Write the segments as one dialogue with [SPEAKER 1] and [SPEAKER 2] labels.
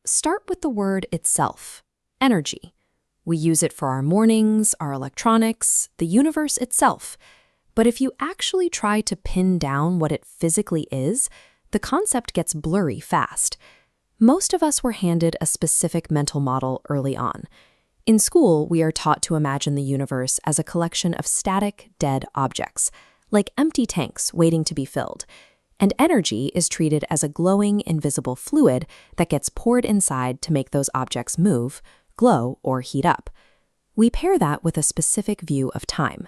[SPEAKER 1] start with the word itself, energy. We use it for our mornings, our electronics, the universe itself. But if you actually try to pin down what it physically is, the concept gets blurry fast. Most of us were handed a specific mental model early on. In school, we are taught to imagine the universe as a collection of static, dead objects, like empty tanks waiting to be filled. And energy is treated as a glowing, invisible fluid that gets poured inside to make those objects move, glow, or heat up. We pair that with a specific view of time.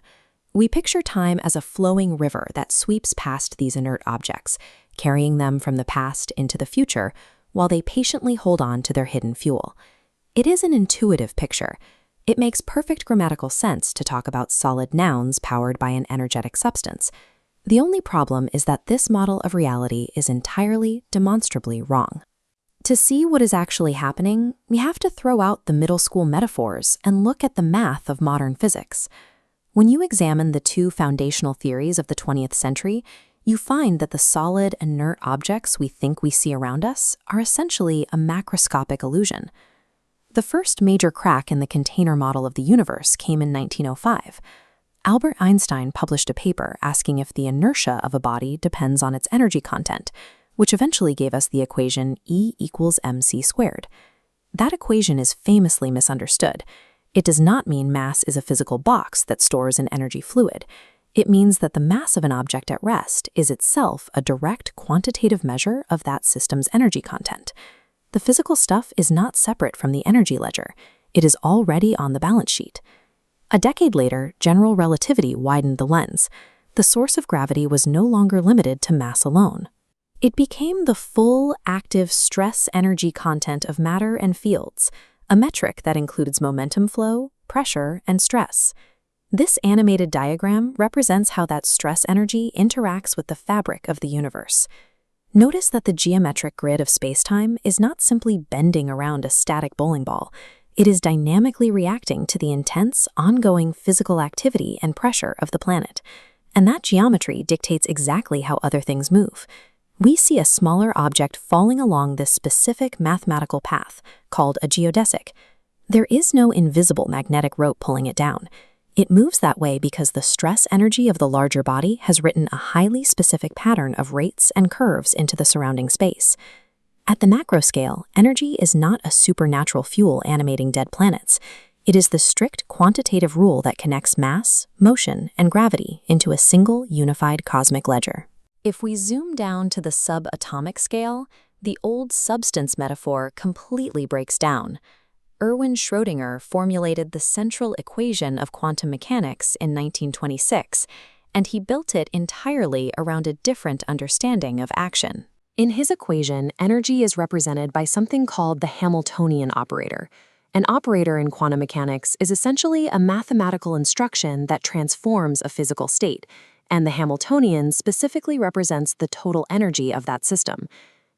[SPEAKER 1] We picture time as a flowing river that sweeps past these inert objects, carrying them from the past into the future, while they patiently hold on to their hidden fuel. It is an intuitive picture. It makes perfect grammatical sense to talk about solid nouns powered by an energetic substance. The only problem is that this model of reality is entirely, demonstrably wrong. To see what is actually happening, we have to throw out the middle school metaphors and look at the math of modern physics. When you examine the two foundational theories of the 20th century, you find that the solid, inert objects we think we see around us are essentially a macroscopic illusion. The first major crack in the container model of the universe came in 1905. Albert Einstein published a paper asking if the inertia of a body depends on its energy content, which eventually gave us the equation E equals mc squared. That equation is famously misunderstood. It does not mean mass is a physical box that stores an energy fluid. It means that the mass of an object at rest is itself a direct quantitative measure of that system's energy content. The physical stuff is not separate from the energy ledger. It is already on the balance sheet. A decade later, general relativity widened the lens. The source of gravity was no longer limited to mass alone. It became the full, active stress energy content of matter and fields, a metric that includes momentum flow, pressure, and stress. This animated diagram represents how that stress energy interacts with the fabric of the universe. Notice that the geometric grid of spacetime is not simply bending around a static bowling ball. It is dynamically reacting to the intense, ongoing physical activity and pressure of the planet. And that geometry dictates exactly how other things move. We see a smaller object falling along this specific mathematical path, called a geodesic. There is no invisible magnetic rope pulling it down. It moves that way because the stress energy of the larger body has written a highly specific pattern of rates and curves into the surrounding space. At the macro scale, energy is not a supernatural fuel animating dead planets. It is the strict quantitative rule that connects mass, motion, and gravity into a single unified cosmic ledger. If we zoom down to the subatomic scale, the old substance metaphor completely breaks down. Erwin Schrödinger formulated the central equation of quantum mechanics in 1926, and he built it entirely around a different understanding of action. In his equation, energy is represented by something called the Hamiltonian operator. An operator in quantum mechanics is essentially a mathematical instruction that transforms a physical state, and the Hamiltonian specifically represents the total energy of that system.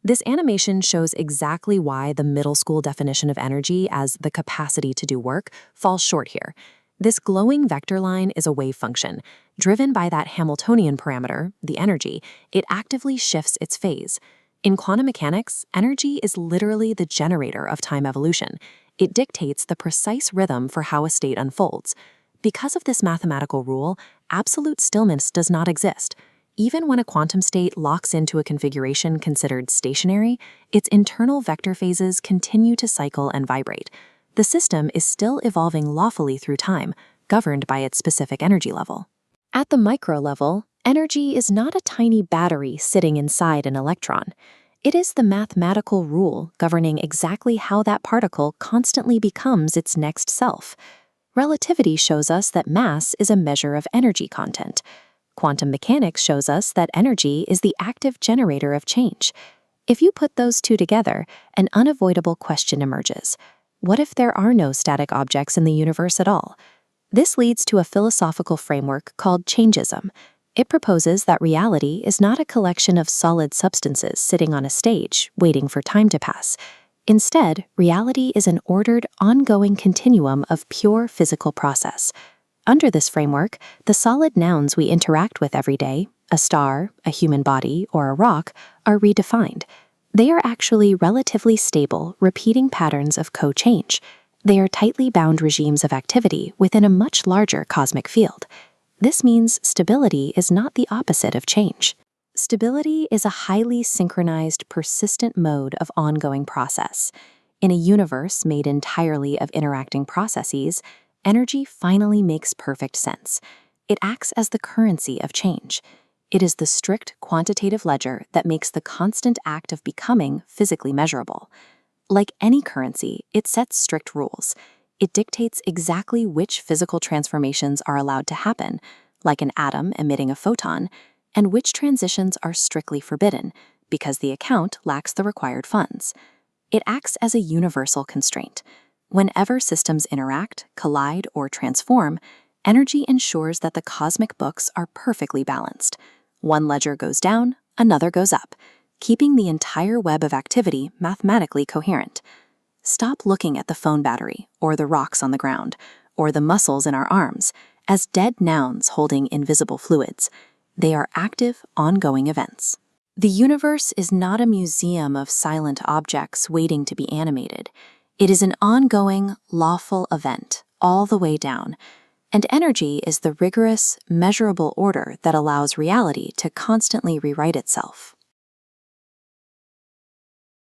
[SPEAKER 1] This animation shows exactly why the middle school definition of energy as the capacity to do work falls short here. This glowing vector line is a wave function. Driven by that Hamiltonian parameter, the energy, it actively shifts its phase. In quantum mechanics, energy is literally the generator of time evolution. It dictates the precise rhythm for how a state unfolds. Because of this mathematical rule, absolute stillness does not exist. Even when a quantum state locks into a configuration considered stationary, its internal vector phases continue to cycle and vibrate. The system is still evolving lawfully through time, governed by its specific energy level. At the micro level, energy is not a tiny battery sitting inside an electron. It is the mathematical rule governing exactly how that particle constantly becomes its next self. Relativity shows us that mass is a measure of energy content. Quantum mechanics shows us that energy is the active generator of change. If you put those two together, an unavoidable question emerges. What if there are no static objects in the universe at all? This leads to a philosophical framework called Changism. It proposes that reality is not a collection of solid substances sitting on a stage, waiting for time to pass. Instead, reality is an ordered, ongoing continuum of pure physical process. Under this framework, the solid nouns we interact with every day, a star, a human body, or a rock, are redefined.
[SPEAKER 2] They are actually relatively stable, repeating patterns of co-change. They are tightly bound regimes of activity within a much larger cosmic field. This means stability is not the opposite of change. Stability is a highly synchronized, persistent mode of ongoing process. In a universe made entirely of interacting processes, energy finally makes perfect sense. It acts as the currency of change. It is the strict quantitative ledger that makes the constant act of becoming physically measurable. Like any currency, it sets strict rules. It dictates exactly which physical transformations are allowed to happen, like an atom emitting a photon, and which transitions are strictly forbidden, because the account lacks the required funds. It acts as a universal constraint. Whenever systems interact, collide, or transform, energy ensures that the cosmic books are perfectly balanced. One ledger goes down, another goes up, keeping the entire web of activity mathematically coherent. Stop looking at the phone battery, or the rocks on the ground, or the muscles in our arms, as dead nouns holding invisible fluids. They are active, ongoing events. The universe is not a museum of silent objects waiting to be animated. It is an ongoing, lawful event, all the way down. And energy is the rigorous, measurable order that allows reality to constantly rewrite itself.